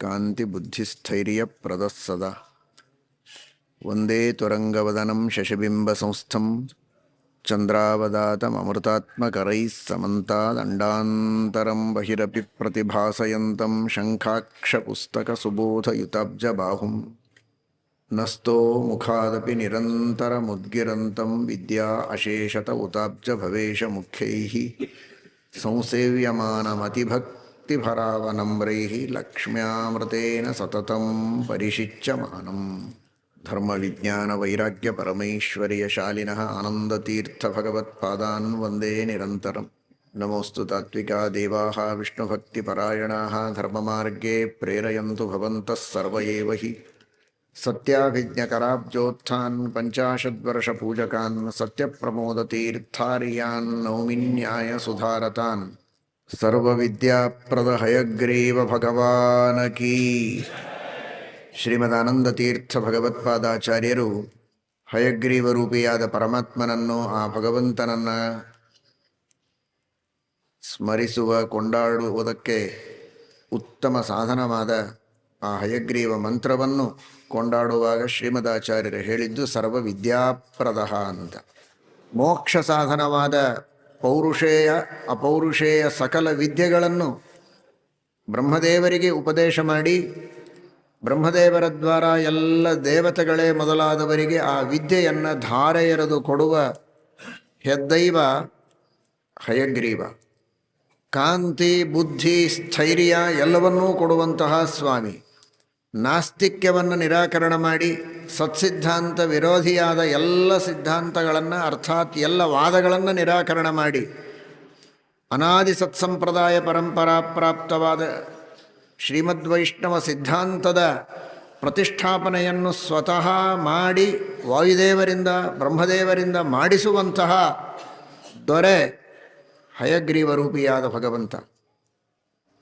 ಕಾಂತಿ ಬುದ್ಧಿಸ್ಥೈರ್ಯ ಪ್ರದಸ್ಸದ ವಂದೇ ತ್ವರಂಗವದನಂ ಶಶಬಿಂಬ ಸಂಸ್ಥಂ ಚಂದ್ರಾವದಾತಮೃತಾತ್ಮಕರೈಃ ಸಮಂತಾದಂಡಾಂತರಂ ಬಹಿರಪಿ ಪ್ರತಿಭಾಸಯಂತಂ ಶಂಖಾಕ್ಷಪುಸ್ತಕಸುಬೋಧಯುತಾಬ್ಜಬಾಹುಂ ನಸ್ತೋ ಮುಖಾದಪಿ ನಿರಂತರಮುದ್ಗಿರಂತಂ ವಿದ್ಯಾ ಅಶೇಷತ ಉತಾಬ್ಜಭವೇಶ ಮುಖ್ಯೈಃ ಸಂಸೇವ್ಯಮಾನಮತಿಭಕ್ತಿಭರಾವನಮ್ರೈಃ ಲಕ್ಷ್ಮ್ಯಾಮೃತೇನ ಸತತಂ ಪರಿಷಿಚ್ಯಮಾನಂ ಧರ್ಮವಿಜ್ಞಾನವೈರಾಗ್ಯಪರಮೈಶ್ವರ್ಯಶಾಲಿನಃ ಆನಂದತೀರ್ಥಭಗವತ್ಪಾದಾನ್ ವಂದೇ ನಿರಂತರಂ. ನಮೋऽस्तु ತಾತ್ವಿಕಾ ದೇವಾಃ ವಿಷ್ಣುಭಕ್ತಿಪರಾಯಣಾಃ ಧರ್ಮಮಾರ್ಗೇ ಪ್ರೇರಯन्तु ಭವಂತಃ ಸರ್ವ ಏವ ಹಿ. ಸತ್ಯಾಭಿಜ್ಞಕರಾಬ್ಜೋತ್ಥಾನ್ ಪಂಚಾಶದ್ವರ್ಷಪೂಜಕಾನ್ ಸತ್ಯಪ್ರಮೋದತೀರ್ಥಾರ್ಯಾನ್ ನೌಮಿನ್ಯಾಯ ಸುಧಾರತಾನ್ ಸರ್ವವಿದ್ಯಾಪ್ರದ ಹಯಗ್ರೀವ ಭಗವಾನ ಕೀ. ಶ್ರೀಮದಾನಂದತೀರ್ಥ ಭಗವತ್ಪಾದಾಚಾರ್ಯರು ಹಯಗ್ರೀವ ರೂಪಿಯಾದ ಪರಮಾತ್ಮನನ್ನು, ಆ ಭಗವಂತನನ್ನು ಸ್ಮರಿಸುವ ಕೊಂಡಾಡುವುದಕ್ಕೆ ಉತ್ತಮ ಸಾಧನವಾದ ಆ ಹಯಗ್ರೀವ ಮಂತ್ರವನ್ನು ಕೊಂಡಾಡುವಾಗ ಶ್ರೀಮದಾಚಾರ್ಯರು ಹೇಳಿದ್ದು ಸರ್ವ ವಿದ್ಯಾಪ್ರದ ಅಂತ. ಮೋಕ್ಷ ಸಾಧನವಾದ ಪೌರುಷೇಯ ಅಪೌರುಷೇಯ ಸಕಲ ವಿದ್ಯೆಗಳನ್ನು ಬ್ರಹ್ಮದೇವರಿಗೆ ಉಪದೇಶ ಮಾಡಿ, ಬ್ರಹ್ಮದೇವರ ದ್ವಾರ ಎಲ್ಲ ದೇವತೆಗಳೇ ಮೊದಲಾದವರಿಗೆ ಆ ವಿದ್ಯೆಯನ್ನು ಧಾರೆ ಎರೆದು ಕೊಡುವ ಹೆದ್ದೈವ ಹಯಗ್ರೀವ. ಕಾಂತಿ ಬುದ್ಧಿ ಸ್ಥೈರ್ಯ ಎಲ್ಲವನ್ನೂ ಕೊಡುವಂತಹ ಸ್ವಾಮಿ. ನಾಸ್ತಿಕ್ಯವನ್ನು ನಿರಾಕರಣ ಮಾಡಿ ಸತ್ಸಿದ್ಧಾಂತ ವಿರೋಧಿಯಾದ ಎಲ್ಲ ಸಿದ್ಧಾಂತಗಳನ್ನು ಅರ್ಥಾತ್ ಎಲ್ಲ ವಾದಗಳನ್ನು ನಿರಾಕರಣ ಮಾಡಿ ಅನಾದಿ ಸತ್ಸಂಪ್ರದಾಯ ಪರಂಪರಾ ಪ್ರಾಪ್ತವಾದ ಶ್ರೀಮದ್ವೈಷ್ಣವ ಸಿದ್ಧಾಂತದ ಪ್ರತಿಷ್ಠಾಪನೆಯನ್ನು ಸ್ವತಃ ಮಾಡಿ ವಾಯುದೇವರಿಂದ ಬ್ರಹ್ಮದೇವರಿಂದ ಮಾಡಿಸುವಂತಹ ದೊರೆ ಹಯಗ್ರೀವ ರೂಪಿಯಾದ ಭಗವಂತ.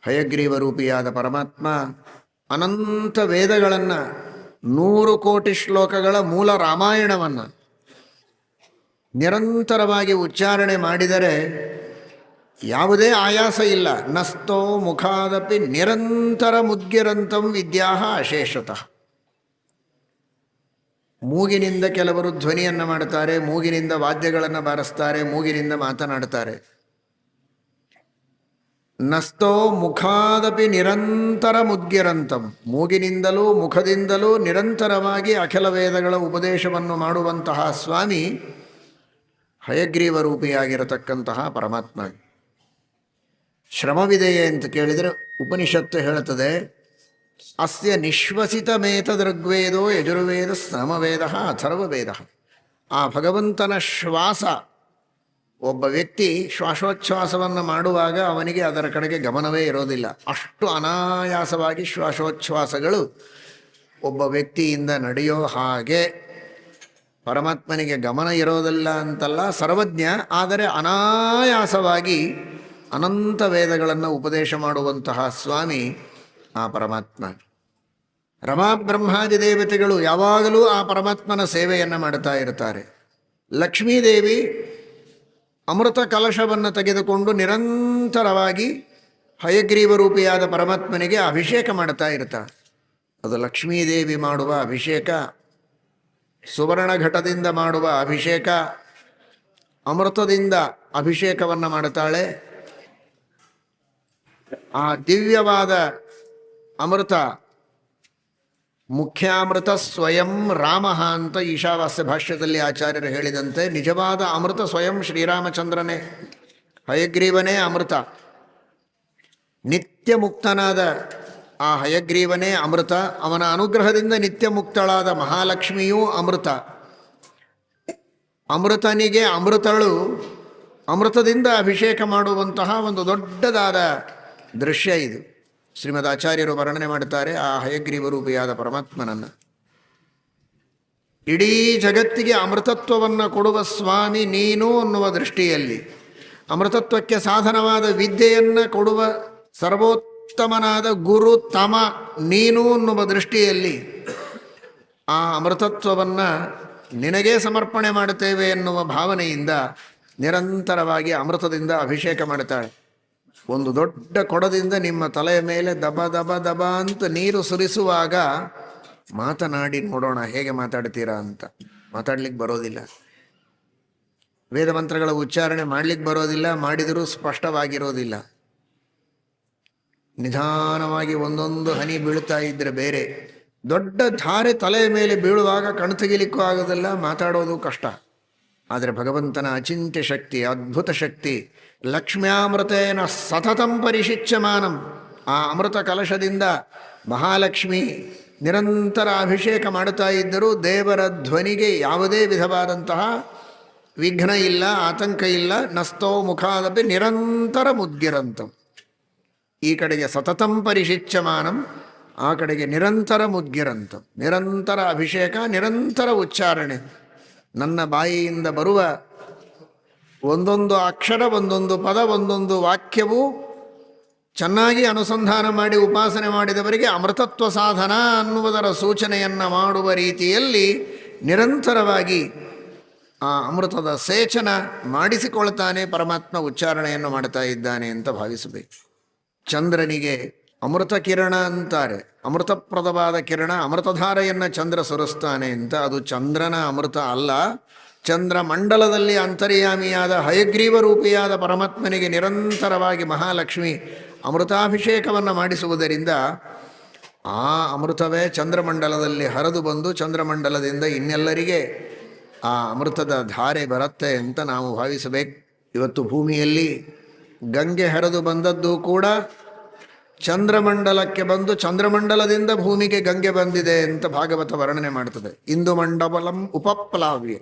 ಹಯಗ್ರೀವ ರೂಪಿಯಾದ ಪರಮಾತ್ಮ ಅನಂತ ವೇದಗಳನ್ನು 100 ಕೋಟಿ ಶ್ಲೋಕಗಳ ಮೂಲ ರಾಮಾಯಣವನ್ನು ನಿರಂತರವಾಗಿ ಉಚ್ಚಾರಣೆ ಮಾಡಿದರೆ ಯಾವುದೇ ಆಯಾಸ ಇಲ್ಲ. ನಸ್ತೋ ಮುಖಾದಪಿ ನಿರಂತರ ಮುದ್ಗಿರಂತಂ ವಿದ್ಯಾ ಅಶೇಷತಃ. ಮೂಗಿನಿಂದ ಕೆಲವರು ಧ್ವನಿಯನ್ನು ಮಾಡುತ್ತಾರೆ, ಮೂಗಿನಿಂದ ವಾದ್ಯಗಳನ್ನು ಬಾರಿಸ್ತಾರೆ, ಮೂಗಿನಿಂದ ಮಾತನಾಡುತ್ತಾರೆ. ನಸ್ತೋ ಮುಖಾದಪಿ ನಿರಂತರ ಮುದ್ಗಿರಂತಂ, ಮೂಗಿನಿಂದಲೂ ಮುಖದಿಂದಲೂ ನಿರಂತರವಾಗಿ ಅಖಿಲ ವೇದಗಳ ಉಪದೇಶವನ್ನು ಮಾಡುವಂತಹ ಸ್ವಾಮಿ ಹಯಗ್ರೀವ ರೂಪಿಯಾಗಿರತಕ್ಕಂತಹ ಪರಮಾತ್ಮ. ಶ್ರಮವಿದೆಯೇ ಅಂತ ಕೇಳಿದರೆ ಉಪನಿಷತ್ತು ಹೇಳುತ್ತದೆ, ಅಸ್ಯ ನಿಶ್ವಸಿತಮೇತದೃಗ್ವೇದೋ ಯಜುರ್ವೇದ ಸಾಮವೇದ ಅಥರ್ವವೇದ. ಆ ಭಗವಂತನ ಶ್ವಾಸ, ಒಬ್ಬ ವ್ಯಕ್ತಿ ಶ್ವಾಸೋಚ್ಛ್ವಾಸವನ್ನು ಮಾಡುವಾಗ ಅವನಿಗೆ ಅದರ ಕಡೆಗೆ ಗಮನವೇ ಇರೋದಿಲ್ಲ. ಅಷ್ಟು ಅನಾಯಾಸವಾಗಿ ಶ್ವಾಸೋಚ್ಛ್ವಾಸಗಳು ಒಬ್ಬ ವ್ಯಕ್ತಿಯಿಂದ ನಡೆಯೋ ಹಾಗೆ ಪರಮಾತ್ಮನಿಗೆ ಗಮನ ಇರೋದಿಲ್ಲ ಅಂತಲ್ಲ, ಸರ್ವಜ್ಞ. ಆದರೆ ಅನಾಯಾಸವಾಗಿ ಅನಂತ ವೇದಗಳನ್ನು ಉಪದೇಶ ಮಾಡುವಂತಹ ಸ್ವಾಮಿ ಆ ಪರಮಾತ್ಮ. ರಮಾಬ್ರಹ್ಮಾದಿ ದೇವತೆಗಳು ಯಾವಾಗಲೂ ಆ ಪರಮಾತ್ಮನ ಸೇವೆಯನ್ನು ಮಾಡ್ತಾ ಇರ್ತಾರೆ. ಲಕ್ಷ್ಮೀದೇವಿ ಅಮೃತ ಕಲಶವನ್ನು ತೆಗೆದುಕೊಂಡು ನಿರಂತರವಾಗಿ ಹಯಗ್ರೀವ ರೂಪಿಯಾದ ಪರಮಾತ್ಮನಿಗೆ ಅಭಿಷೇಕ ಮಾಡ್ತಾ ಇರ್ತಾಳೆ. ಅದು ಲಕ್ಷ್ಮೀದೇವಿ ಮಾಡುವ ಅಭಿಷೇಕ, ಸುವರ್ಣ ಘಟದಿಂದ ಮಾಡುವ ಅಭಿಷೇಕ, ಅಮೃತದಿಂದ ಅಭಿಷೇಕವನ್ನು ಮಾಡುತ್ತಾಳೆ. ಆ ದಿವ್ಯವಾದ ಅಮೃತ ಮುಖ್ಯಾಮೃತ ಸ್ವಯಂ ರಾಮ ಅಂತ ಈಶಾವಾಸ್ಯ ಭಾಷ್ಯದಲ್ಲಿ ಆಚಾರ್ಯರು ಹೇಳಿದಂತೆ, ನಿಜವಾದ ಅಮೃತ ಸ್ವಯಂ ಶ್ರೀರಾಮಚಂದ್ರನೇ, ಹಯಗ್ರೀವನೇ ಅಮೃತ. ನಿತ್ಯ ಮುಕ್ತನಾದ ಆ ಹಯಗ್ರೀವನೇ ಅಮೃತ. ಅವನ ಅನುಗ್ರಹದಿಂದ ನಿತ್ಯ ಮುಕ್ತಳಾದ ಮಹಾಲಕ್ಷ್ಮಿಯೂ ಅಮೃತ. ಅಮೃತನಿಗೆ ಅಮೃತಳು ಅಮೃತದಿಂದ ಅಭಿಷೇಕ ಮಾಡುವಂತಹ ಒಂದು ದೊಡ್ಡದಾದ ದೃಶ್ಯ ಇದು. ಶ್ರೀಮದ್ ಆಚಾರ್ಯರು ವರ್ಣನೆ ಮಾಡುತ್ತಾರೆ ಆ ಹಯಗ್ರೀವ ರೂಪಿಯಾದ ಪರಮಾತ್ಮನನ್ನು. ಇಡೀ ಜಗತ್ತಿಗೆ ಅಮೃತತ್ವವನ್ನು ಕೊಡುವ ಸ್ವಾಮಿ ನೀನು ಅನ್ನುವ ದೃಷ್ಟಿಯಲ್ಲಿ, ಅಮೃತತ್ವಕ್ಕೆ ಸಾಧನವಾದ ವಿದ್ಯೆಯನ್ನು ಕೊಡುವ ಸರ್ವೋತ್ತಮನಾದ ಗುರು ತಮ ನೀನು ಅನ್ನುವ ದೃಷ್ಟಿಯಲ್ಲಿ ಆ ಅಮೃತತ್ವವನ್ನು ನಿನಗೇ ಸಮರ್ಪಣೆ ಮಾಡುತ್ತೇವೆ ಎನ್ನುವ ಭಾವನೆಯಿಂದ ನಿರಂತರವಾಗಿ ಅಮೃತದಿಂದ ಅಭಿಷೇಕ ಮಾಡುತ್ತಾಳೆ. ಒಂದು ದೊಡ್ಡ ಕೊಡದಿಂದ ನಿಮ್ಮ ತಲೆಯ ಮೇಲೆ ದಬ ದಬ ದಬ ಅಂತ ನೀರು ಸುರಿಸುವಾಗ ಮಾತನಾಡಿ ನೋಡೋಣ ಹೇಗೆ ಮಾತಾಡ್ತೀರಾ ಅಂತ. ಮಾತಾಡ್ಲಿಕ್ಕೆ ಬರೋದಿಲ್ಲ, ವೇದ ಮಂತ್ರಗಳ ಉಚ್ಚಾರಣೆ ಮಾಡ್ಲಿಕ್ಕೆ ಬರೋದಿಲ್ಲ, ಮಾಡಿದರೂ ಸ್ಪಷ್ಟವಾಗಿರೋದಿಲ್ಲ. ನಿಧಾನವಾಗಿ ಒಂದೊಂದು ಹನಿ ಬೀಳ್ತಾ ಇದ್ರೆ ಬೇರೆ, ದೊಡ್ಡ ಧಾರೆ ತಲೆಯ ಮೇಲೆ ಬೀಳುವಾಗ ಕಣ್ ತೆಗಿಲಿಕ್ಕೂ ಆಗೋದಿಲ್ಲ, ಮಾತಾಡೋದು ಕಷ್ಟ. ಆದರೆ ಭಗವಂತನ ಅಚಿಂತ್ಯ ಶಕ್ತಿ, ಅದ್ಭುತ ಶಕ್ತಿ, ಲಕ್ಷ್ಮ್ಯಾಮೃತೇನ ಸತತಂ ಪರಿಶಿಚ್ಯಮಾನಂ, ಆ ಅಮೃತ ಕಲಶದಿಂದ ಮಹಾಲಕ್ಷ್ಮಿ ನಿರಂತರ ಅಭಿಷೇಕ ಮಾಡುತ್ತಾ ಇದ್ದರೂ ದೇವರ ಧ್ವನಿಗೆ ಯಾವುದೇ ವಿಧವಾದಂತಹ ವಿಘ್ನ ಇಲ್ಲ, ಆತಂಕ ಇಲ್ಲ. ನಸ್ತೋ ಮುಖಾದಪಿ ನಿರಂತರ ಮುದ್ಗಿರಂತಂ. ಈ ಕಡೆಗೆ ಸತತಂ ಪರಿಶಿಚ್ಯಮಾನಂ, ಆ ಕಡೆಗೆ ನಿರಂತರ ಮುದ್ಗಿರಂತಂ. ನಿರಂತರ ಅಭಿಷೇಕ, ನಿರಂತರ ಉಚ್ಚಾರಣೆ. ನನ್ನ ಬಾಯಿಯಿಂದ ಬರುವ ಒಂದೊಂದು ಅಕ್ಷರ, ಒಂದೊಂದು ಪದ, ಒಂದೊಂದು ವಾಕ್ಯವೂ ಚೆನ್ನಾಗಿ ಅನುಸಂಧಾನ ಮಾಡಿ ಉಪಾಸನೆ ಮಾಡಿದವರಿಗೆ ಅಮೃತತ್ವ ಸಾಧನ ಅನ್ನುವುದರ ಸೂಚನೆಯನ್ನು ಮಾಡುವ ರೀತಿಯಲ್ಲಿ ನಿರಂತರವಾಗಿ ಆ ಅಮೃತದ ಸೇಚನ ಮಾಡಿಸಿಕೊಳ್ತಾನೆ ಪರಮಾತ್ಮ, ಉಚ್ಚಾರಣೆಯನ್ನು ಮಾಡ್ತಾ ಇದ್ದಾನೆ ಅಂತ ಭಾವಿಸಬೇಕು. ಚಂದ್ರನಿಗೆ ಅಮೃತ ಕಿರಣ ಅಂತಾರೆ. ಅಮೃತಪ್ರದವಾದ ಕಿರಣ, ಅಮೃತಧಾರೆಯನ್ನು ಚಂದ್ರ ಸುರಿಸ್ತಾನೆ ಅಂತ. ಅದು ಚಂದ್ರನ ಅಮೃತ ಅಲ್ಲ, ಚಂದ್ರಮಂಡಲದಲ್ಲಿ ಅಂತರ್ಯಾಮಿಯಾದ ಹಯಗ್ರೀವ ರೂಪಿಯಾದ ಪರಮಾತ್ಮನಿಗೆ ನಿರಂತರವಾಗಿ ಮಹಾಲಕ್ಷ್ಮಿ ಅಮೃತಾಭಿಷೇಕವನ್ನು ಮಾಡಿಸುವುದರಿಂದ ಆ ಅಮೃತವೇ ಚಂದ್ರಮಂಡಲದಲ್ಲಿ ಹರಿದು ಬಂದು ಚಂದ್ರಮಂಡಲದಿಂದ ಇನ್ನೆಲ್ಲರಿಗೆ ಆ ಅಮೃತದ ಧಾರೆ ಬರುತ್ತೆ ಅಂತ ನಾವು ಭಾವಿಸಬೇಕು. ಇವತ್ತು ಭೂಮಿಯಲ್ಲಿ ಗಂಗೆ ಹರಿದು ಬಂದದ್ದು ಕೂಡ ಚಂದ್ರಮಂಡಲಕ್ಕೆ ಬಂದು ಚಂದ್ರಮಂಡಲದಿಂದ ಭೂಮಿಗೆ ಗಂಗೆ ಬಂದಿದೆ ಅಂತ ಭಾಗವತ ವರ್ಣನೆ ಮಾಡ್ತದೆ. ಇಂದು ಮಂಡಲಂ ಉಪಪ್ಲಾವ್ಯ,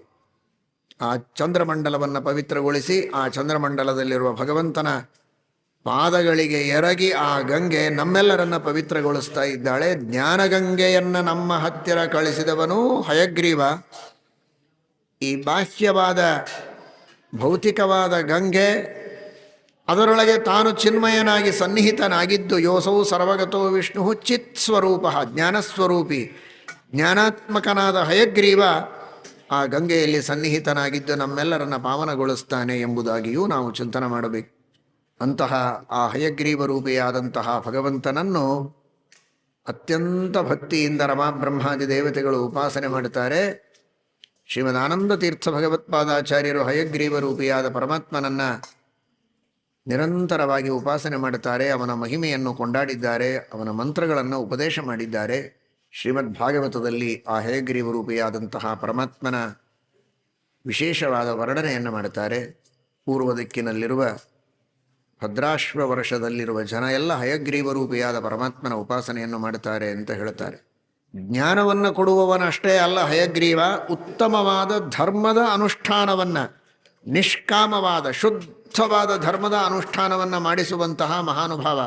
ಆ ಚಂದ್ರಮಂಡಲವನ್ನು ಪವಿತ್ರಗೊಳಿಸಿ ಆ ಚಂದ್ರಮಂಡಲದಲ್ಲಿರುವ ಭಗವಂತನ ಪಾದಗಳಿಗೆ ಎರಗಿ ಆ ಗಂಗೆ ನಮ್ಮೆಲ್ಲರನ್ನ ಪವಿತ್ರಗೊಳಿಸ್ತಾ ಇದ್ದಾಳೆ. ಜ್ಞಾನಗಂಗೆಯನ್ನು ನಮ್ಮ ಹತ್ತಿರ ಕಳಿಸಿದವನು ಹಯಗ್ರೀವ. ಈ ಬಾಹ್ಯವಾದ ಭೌತಿಕವಾದ ಗಂಗೆ, ಅದರೊಳಗೆ ತಾನು ಚಿನ್ಮಯನಾಗಿ ಸನ್ನಿಹಿತನಾಗಿದ್ದು, ಯೋಸೌ ಸರ್ವಗತೋ ವಿಷ್ಣು ಚಿತ್ ಸ್ವರೂಪ, ಜ್ಞಾನಸ್ವರೂಪಿ ಜ್ಞಾನಾತ್ಮಕನಾದ ಹಯಗ್ರೀವ ಆ ಗಂಗೆಯಲ್ಲಿ ಸನ್ನಿಹಿತನಾಗಿದ್ದು ನಮ್ಮೆಲ್ಲರನ್ನ ಪಾವನಗೊಳಿಸ್ತಾನೆ ಎಂಬುದಾಗಿಯೂ ನಾವು ಚಿಂತನೆ ಮಾಡಬೇಕು. ಅಂತಹ ಆ ಹಯಗ್ರೀವ ರೂಪಿಯಾದಂತಹ ಭಗವಂತನನ್ನು ಅತ್ಯಂತ ಭಕ್ತಿಯಿಂದ ರಮಾಬ್ರಹ್ಮಾದಿ ದೇವತೆಗಳು ಉಪಾಸನೆ ಮಾಡುತ್ತಾರೆ. ಶ್ರೀಮದ್ ಆನಂದ ತೀರ್ಥ ಭಗವತ್ಪಾದಾಚಾರ್ಯರು ಹಯಗ್ರೀವ ರೂಪಿಯಾದ ಪರಮಾತ್ಮನನ್ನು ನಿರಂತರವಾಗಿ ಉಪಾಸನೆ ಮಾಡುತ್ತಾರೆ. ಅವನ ಮಹಿಮೆಯನ್ನು ಕೊಂಡಾಡಿದ್ದಾರೆ, ಅವನ ಮಂತ್ರಗಳನ್ನು ಉಪದೇಶ ಮಾಡಿದ್ದಾರೆ. ಶ್ರೀಮದ್ ಭಾಗವತದಲ್ಲಿ ಆ ಹಯಗ್ರೀವ ರೂಪಿಯಾದಂತಹ ಪರಮಾತ್ಮನ ವಿಶೇಷವಾದ ವರ್ಣನೆಯನ್ನು ಮಾಡುತ್ತಾರೆ. ಪೂರ್ವ ದಿಕ್ಕಿನಲ್ಲಿರುವ ಭದ್ರಾಶ್ವ ವರ್ಷದಲ್ಲಿರುವ ಜನ ಎಲ್ಲ ಹಯಗ್ರೀವ ರೂಪಿಯಾದ ಪರಮಾತ್ಮನ ಉಪಾಸನೆಯನ್ನು ಮಾಡುತ್ತಾರೆ ಅಂತ ಹೇಳುತ್ತಾರೆ. ಜ್ಞಾನವನ್ನು ಕೊಡುವವನಷ್ಟೇ ಅಲ್ಲ ಹಯಗ್ರೀವ, ಉತ್ತಮವಾದ ಧರ್ಮದ ಅನುಷ್ಠಾನವನ್ನು, ನಿಷ್ಕಾಮವಾದ ಶುದ್ಧವಾದ ಧರ್ಮದ ಅನುಷ್ಠಾನವನ್ನು ಮಾಡಿಸುವಂತಹ ಮಹಾನುಭಾವ.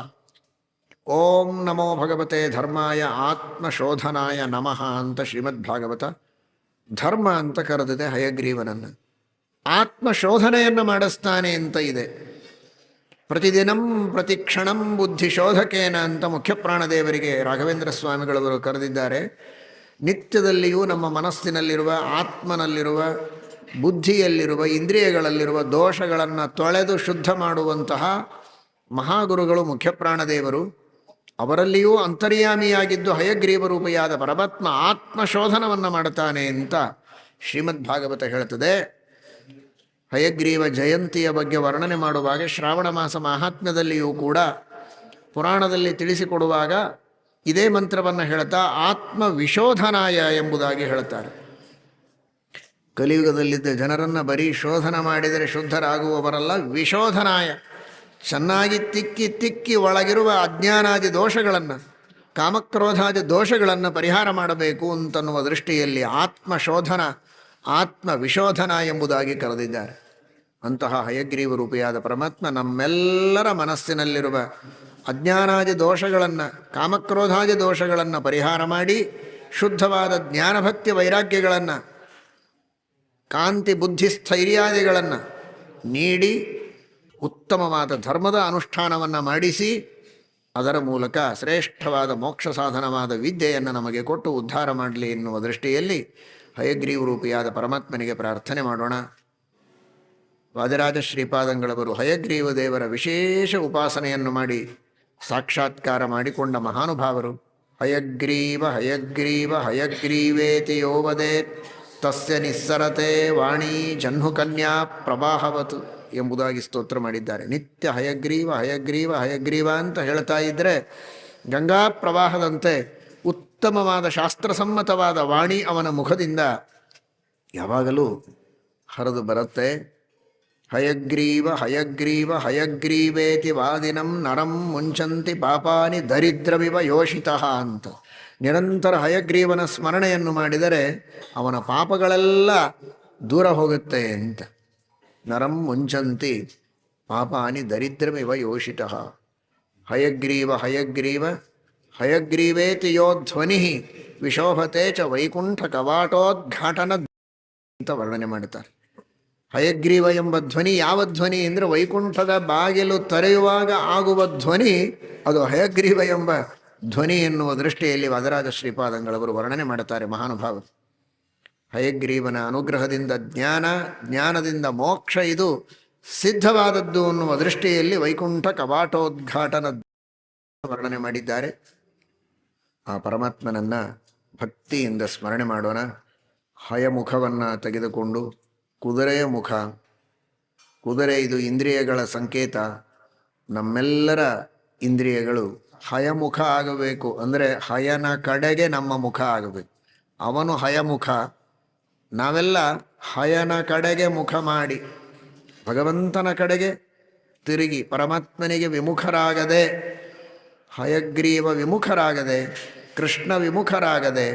ಓಂ ನಮೋ ಭಗವತೆ ಧರ್ಮಾಯ ಆತ್ಮಶೋಧನಾಯ ನಮಃ ಅಂತ ಶ್ರೀಮದ್ ಭಾಗವತ ಧರ್ಮ ಅಂತ ಕರೆದಿದೆ ಹಯಗ್ರೀವನನ್ನು. ಆತ್ಮಶೋಧನೆಯನ್ನು ಮಾಡಿಸ್ತಾನೆ ಅಂತ ಇದೆ. ಪ್ರತಿದಿನಂ ಪ್ರತಿಕ್ಷಣಂ ಬುದ್ಧಿಶೋಧಕೇನ ಅಂತ ಮುಖ್ಯಪ್ರಾಣದೇವರಿಗೆ ರಾಘವೇಂದ್ರ ಸ್ವಾಮಿಗಳವರು ಕರೆದಿದ್ದಾರೆ. ನಿತ್ಯದಲ್ಲಿಯೂ ನಮ್ಮ ಮನಸ್ಸಿನಲ್ಲಿರುವ, ಆತ್ಮನಲ್ಲಿರುವ, ಬುದ್ಧಿಯಲ್ಲಿರುವ, ಇಂದ್ರಿಯಗಳಲ್ಲಿರುವ ದೋಷಗಳನ್ನು ತೊಳೆದು ಶುದ್ಧ ಮಾಡುವಂತಹ ಮಹಾಗುರುಗಳು ಮುಖ್ಯಪ್ರಾಣದೇವರು. ಅವರಲ್ಲಿಯೂ ಅಂತರ್ಯಾಮಿಯಾಗಿದ್ದು ಹಯಗ್ರೀವ ರೂಪಿಯಾದ ಪರಮಾತ್ಮ ಆತ್ಮಶೋಧನವನ್ನು ಮಾಡುತ್ತಾನೆ ಅಂತ ಶ್ರೀಮದ್ ಭಾಗವತ ಹೇಳುತ್ತದೆ. ಹಯಗ್ರೀವ ಜಯಂತಿಯ ಬಗ್ಗೆ ವರ್ಣನೆ ಮಾಡುವಾಗ ಶ್ರಾವಣ ಮಾಸ ಮಹಾತ್ಮ್ಯದಲ್ಲಿಯೂ ಕೂಡ ಪುರಾಣದಲ್ಲಿ ತಿಳಿಸಿಕೊಡುವಾಗ ಇದೇ ಮಂತ್ರವನ್ನು ಹೇಳ್ತಾ ಆತ್ಮ ವಿಶೋಧನಾಯ ಎಂಬುದಾಗಿ ಹೇಳುತ್ತಾರೆ. ಕಲಿಯುಗದಲ್ಲಿದ್ದ ಜನರನ್ನು ಬರೀ ಶೋಧನ ಮಾಡಿದರೆ ಶುದ್ಧರಾಗುವವರಲ್ಲ, ವಿಶೋಧನಾಯ, ಚೆನ್ನಾಗಿ ತಿಕ್ಕಿ ತಿಕ್ಕಿ ಒಳಗಿರುವ ಅಜ್ಞಾನಾದಿ ದೋಷಗಳನ್ನು, ಕಾಮಕ್ರೋಧಾದಿ ದೋಷಗಳನ್ನು ಪರಿಹಾರ ಮಾಡಬೇಕು ಅಂತನ್ನುವ ದೃಷ್ಟಿಯಲ್ಲಿ ಆತ್ಮಶೋಧನ, ಆತ್ಮ ವಿಶೋಧನ ಎಂಬುದಾಗಿ ಕರೆದಿದ್ದಾರೆ. ಅಂತಹ ಹಯಗ್ರೀವ ರೂಪಿಯಾದ ಪರಮಾತ್ಮ ನಮ್ಮೆಲ್ಲರ ಮನಸ್ಸಿನಲ್ಲಿರುವ ಅಜ್ಞಾನಾದಿ ದೋಷಗಳನ್ನು, ಕಾಮಕ್ರೋಧಾದಿ ದೋಷಗಳನ್ನು ಪರಿಹಾರ ಮಾಡಿ ಶುದ್ಧವಾದ ಜ್ಞಾನಭಕ್ತಿ ವೈರಾಗ್ಯಗಳನ್ನು, ಕಾಂತಿ ಬುದ್ಧಿ ಸ್ಥೈರ್ಯಾದಿಗಳನ್ನು ನೀಡಿ ಉತ್ತಮವಾದ ಧರ್ಮದ ಅನುಷ್ಠಾನವನ್ನು ಮಾಡಿಸಿ ಅದರ ಮೂಲಕ ಶ್ರೇಷ್ಠವಾದ ಮೋಕ್ಷ ಸಾಧನವಾದ ವಿದ್ಯೆಯನ್ನು ನಮಗೆ ಕೊಟ್ಟು ಉದ್ಧಾರ ಮಾಡಲಿ ಎನ್ನುವ ದೃಷ್ಟಿಯಲ್ಲಿ ಹಯಗ್ರೀವ ರೂಪಿಯಾದ ಪರಮಾತ್ಮನಿಗೆ ಪ್ರಾರ್ಥನೆ ಮಾಡೋಣ. ವಾದಿರಾಜ ಶ್ರೀಪಾದಂಗಳವರು ಹಯಗ್ರೀವ ದೇವರ ವಿಶೇಷ ಉಪಾಸನೆಯನ್ನು ಮಾಡಿ ಸಾಕ್ಷಾತ್ಕಾರ ಮಾಡಿಕೊಂಡ ಮಹಾನುಭಾವರು. ಹಯಗ್ರೀವ ಹಯಗ್ರೀವ ಹಯಗ್ರೀವೇತಿ ಯೋ ವದೇತ್ ತಸ್ಯ ನಿಸ್ಸರತೆ ವಾಣಿ ಜಹ್ನುಕನ್ಯಾ ಪ್ರವಾಹವತು ಎಂಬುದಾಗಿ ಸ್ತೋತ್ರ ಮಾಡಿದ್ದಾರೆ. ನಿತ್ಯ ಹಯಗ್ರೀವ ಹಯಗ್ರೀವ ಹಯಗ್ರೀವ ಅಂತ ಹೇಳ್ತಾ ಇದ್ದರೆ ಗಂಗಾ ಪ್ರವಾಹದಂತೆ ಉತ್ತಮವಾದ ಶಾಸ್ತ್ರಸಮ್ಮತವಾದ ವಾಣಿ ಅವನ ಮುಖದಿಂದ ಯಾವಾಗಲೂ ಹರಿದು ಬರುತ್ತೆ. ಹಯಗ್ರೀವ ಹಯಗ್ರೀವ ಹಯಗ್ರೀವೇತಿ ವಾದಿನಂ ನರಂ ಮುಂಚಂತಿ ಪಾಪಾನಿ ದರಿದ್ರವಿವ ಯೋಷಿತಃ ಅಂತ. ನಿರಂತರ ಹಯಗ್ರೀವನ ಸ್ಮರಣೆಯನ್ನು ಮಾಡಿದರೆ ಅವನ ಪಾಪಗಳೆಲ್ಲ ದೂರ ಹೋಗುತ್ತೆ ಅಂತ. ನರಂ ಮುಂಚಂತಿ ಪಾಪಾನಿ ದರಿದ್ರಮಿವ ಯೋಷಿತಃ. ಹಯಗ್ರೀವ ಹಯಗ್ರೀವ ಹಯಗ್ರೀವೇತಿ ಯೋ ಧ್ವನಿ ವಿಶೋಭತೆ ಚ ವೈಕುಂಠ ಕವಾಟೋದ್ಘಾಟನ ಅಂತ ವರ್ಣನೆ ಮಾಡುತ್ತಾರೆ. ಹಯಗ್ರೀವ ಎಂಬ ಧ್ವನಿ ಯಾವ ಧ್ವನಿ ಅಂದರೆ ವೈಕುಂಠದ ಬಾಗಿಲು ತೆರೆಯುವಾಗ ಆಗುವ ಧ್ವನಿ, ಅದು ಹಯಗ್ರೀವ ಎಂಬ ಧ್ವನಿ ಎನ್ನುವ ದೃಷ್ಟಿಯಲ್ಲಿ ವಾದರಾಜ ಶ್ರೀಪಾದಂಗಳವರು ವರ್ಣನೆ ಮಾಡುತ್ತಾರೆ ಮಹಾನುಭಾವರು. ಹಯಗ್ರೀವನ ಅನುಗ್ರಹದಿಂದ ಜ್ಞಾನ, ಜ್ಞಾನದಿಂದ ಮೋಕ್ಷ ಇದು ಸಿದ್ಧವಾದದ್ದು ಅನ್ನುವ ದೃಷ್ಟಿಯಲ್ಲಿ ವೈಕುಂಠ ಕವಾಟೋದ್ಘಾಟನ ವರ್ಣನೆ ಮಾಡಿದ್ದಾರೆ. ಆ ಪರಮಾತ್ಮನನ್ನು ಭಕ್ತಿಯಿಂದ ಸ್ಮರಣೆ ಮಾಡೋಣ. ಹಯಮುಖವನ್ನು ತೆಗೆದುಕೊಂಡು ಕುದುರೆಯ ಮುಖ, ಕುದುರೆ ಇದು ಇಂದ್ರಿಯಗಳ ಸಂಕೇತ. ನಮ್ಮೆಲ್ಲರ ಇಂದ್ರಿಯಗಳು ಹಯಮುಖ ಆಗಬೇಕು ಅಂದರೆ ಹಯನ ಕಡೆಗೆ ನಮ್ಮ ಮುಖ ಆಗಬೇಕು. ಅವನು ಹಯಮುಖ, ನಾವೆಲ್ಲ ಹಯನ ಕಡೆಗೆ ಮುಖ ಮಾಡಿ ಭಗವಂತನ ಕಡೆಗೆ ತಿರುಗಿ ಪರಮಾತ್ಮನಿಗೆ ವಿಮುಖರಾಗದೆ, ಹಯಗ್ರೀವ ವಿಮುಖರಾಗದೆ, ಕೃಷ್ಣ ವಿಮುಖರಾಗದೆ,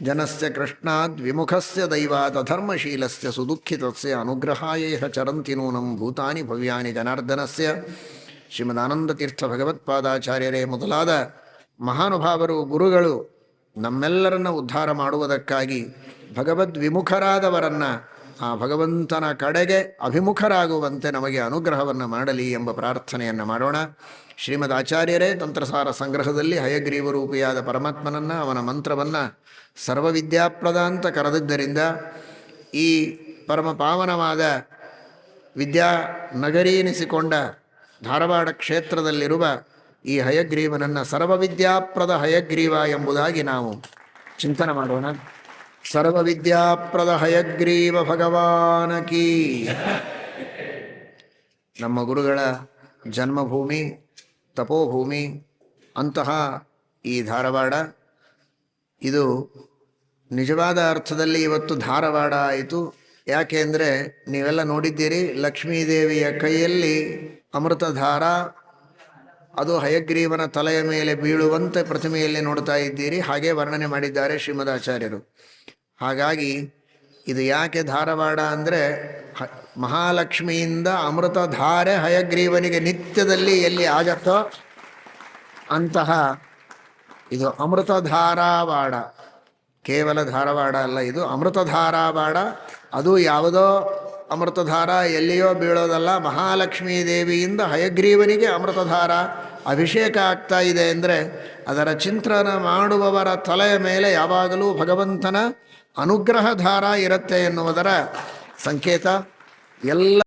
ಜನಸ್ಯ ಕೃಷ್ಣಾದ್ ವಿಮುಖಸ್ಯ ದೈವಾತ್ ಅಧರ್ಮಶೀಲಸ್ಯ ಸುದುಃಖಿತಸ್ಯ ಅನುಗ್ರಹಾಯೇಹ ಚರಂತಿ ನೂನಂ ಭೂತಾನಿ ಭವ್ಯಾನಿ ಜನಾರ್ದನಸ್ಯ. ಶ್ರೀಮದಾನಂದತೀರ್ಥ ಭಗವತ್ಪಾದಾಚಾರ್ಯರೇ ಮೊದಲಾದ ಮಹಾನುಭಾವರು, ಗುರುಗಳು ನಮ್ಮೆಲ್ಲರನ್ನ ಉದ್ಧಾರ ಮಾಡುವುದಕ್ಕಾಗಿ ಭಗವದ್ವಿಮುಖರಾದವರನ್ನು ಆ ಭಗವಂತನ ಕಡೆಗೆ ಅಭಿಮುಖರಾಗುವಂತೆ ನಮಗೆ ಅನುಗ್ರಹವನ್ನು ಮಾಡಲಿ ಎಂಬ ಪ್ರಾರ್ಥನೆಯನ್ನು ಮಾಡೋಣ. ಶ್ರೀಮದ್ ಆಚಾರ್ಯರೇ ತಂತ್ರಸಾರ ಸಂಗ್ರಹದಲ್ಲಿ ಹಯಗ್ರೀವ ರೂಪಿಯಾದ ಪರಮಾತ್ಮನನ್ನು, ಅವನ ಮಂತ್ರವನ್ನು ಸರ್ವವಿದ್ಯಾಪ್ರದ ಅಂತ ಕರೆದಿದ್ದರಿಂದ ಈ ಪರಮ ಪಾವನವಾದ ವಿದ್ಯಾನಗರಿ ಎನಿಸಿಕೊಂಡ ಧಾರವಾಡ ಕ್ಷೇತ್ರದಲ್ಲಿರುವ ಈ ಹಯಗ್ರೀವನನ್ನು ಸರ್ವವಿದ್ಯಾಪ್ರದ ಹಯಗ್ರೀವ ಎಂಬುದಾಗಿ ನಾವು ಚಿಂತನೆ ಮಾಡೋಣ. ಸರ್ವವಿದ್ಯಾಪ್ರದ ಹಯಗ್ರೀವ ಭಗವಾನ ಕೀ. ನಮ್ಮ ಗುರುಗಳ ಜನ್ಮಭೂಮಿ, ತಪೋಭೂಮಿ ಅಂತಹ ಈ ಧಾರವಾಡ, ಇದು ನಿಜವಾದ ಅರ್ಥದಲ್ಲಿ ಇವತ್ತು ಧಾರವಾಡ ಆಯಿತು. ಯಾಕೆ ಅಂದರೆ ನೀವೆಲ್ಲ ನೋಡಿದ್ದೀರಿ, ಲಕ್ಷ್ಮೀದೇವಿಯ ಕೈಯಲ್ಲಿ ಅಮೃತಧಾರ, ಅದು ಹಯಗ್ರೀವನ ತಲೆಯ ಮೇಲೆ ಬೀಳುವಂತೆ ಪ್ರತಿಮೆಯಲ್ಲಿ ನೋಡ್ತಾ ಇದ್ದೀರಿ. ಹಾಗೆ ವರ್ಣನೆ ಮಾಡಿದ್ದಾರೆ ಶ್ರೀಮದಾಚಾರ್ಯರು. ಹಾಗಾಗಿ ಇದು ಯಾಕೆ ಧಾರವಾಡ ಅಂದರೆ ಮಹಾಲಕ್ಷ್ಮಿಯಿಂದ ಅಮೃತಧಾರೆ ಹಯಗ್ರೀವನಿಗೆ ನಿತ್ಯದಲ್ಲಿ ಎಲ್ಲಿ ಆಗತ್ತೋ ಅಂತಹ ಇದು ಅಮೃತಧಾರಾವಾಡ. ಕೇವಲ ಧಾರವಾಡ ಅಲ್ಲ, ಇದು ಅಮೃತಧಾರಾವಾಡ. ಅದು ಯಾವುದೋ ಅಮೃತಧಾರ ಎಲ್ಲಿಯೋ ಬೀಳೋದಲ್ಲ, ಮಹಾಲಕ್ಷ್ಮೀ ದೇವಿಯಿಂದ ಹಯಗ್ರೀವನಿಗೆ ಅಮೃತಧಾರ ಅಭಿಷೇಕ ಆಗ್ತಾ ಇದೆ ಅಂದರೆ ಅದರ ಚಿಂತನ ಮಾಡುವವರ ತಲೆಯ ಮೇಲೆ ಯಾವಾಗಲೂ ಭಗವಂತನ ಅನುಗ್ರಹ ಧಾರ ಇರುತ್ತೆ ಎನ್ನುವುದರ ಸಂಕೇತ. ಎಲ್ಲ